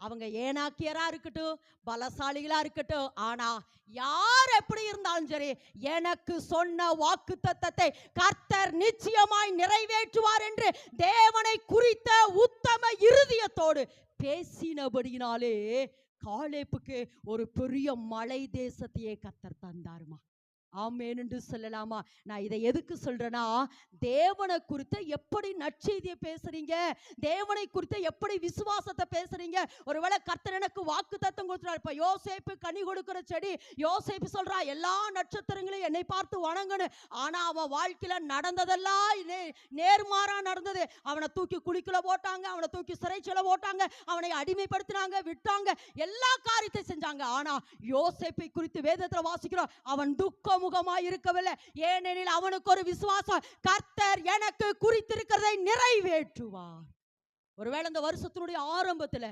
அவங்க ஏனாக்கியரா இருக்கட்டும், பலசாலிகளா இருக்கட்டும், ஆனா யார் எப்படி இருந்தாலும் சரி, எனக்கு சொன்ன வாக்குத்தத்தத்தை கர்த்தர் நிச்சயமாய் நிறைவேற்றுவார் என்று தேவனை குறித்த உத்தம இருதயத்தோடு பேசினபடியினாலே காலேப்புக்கு ஒரு பெரிய மலை தேசத்தையே கர்த்தர் தந்தாருமா. ஆமென் என்று சொல்லலாமா? நான் இதை எதுக்கு சொல்றேன்னா, தேவனை குறித்து எப்படி நற்செய்தியை பேசுறீங்க, தேவனை குறித்து எப்படி விசுவாசத்தை பேசுறீங்க. ஒருவேளை கர்த்தர் எனக்கு வாக்குத்தத்தம் கொடுத்துறாரு. இப்ப யோசேப்பு கனி கொடுக்கிற செடி, யோசேப்பு சொல்றா எல்லா நட்சத்திரங்களையும் என்னை பார்த்து வணங்கணும். ஆனா அவன் வாழ்க்கையில நடந்ததெல்லாம் நேர்மாறா நடந்தது. அவனை தூக்கி குழிக்குள்ள போட்டாங்க, அவனை தூக்கி சிறைச்சாலை போட்டாங்க, அவனை அடிமைப்படுத்தினாங்க, விட்டாங்க, எல்லா காரியத்தை செஞ்சாங்க. ஆனா யோசேப்பை குறித்து வேதத்துல வாசிக்கிறோம், அவன் துக்கம் முகமாய் இருக்கவில்லை. ஏனெனில் அவனுக்கு ஒரு விசுவாசம், கர்த்தர் எனக்கு குறித்திருக்கிறதை நிறைவேற்றுவார். ஒருவேளை இந்த வருஷத்தினுடைய ஆரம்பத்துல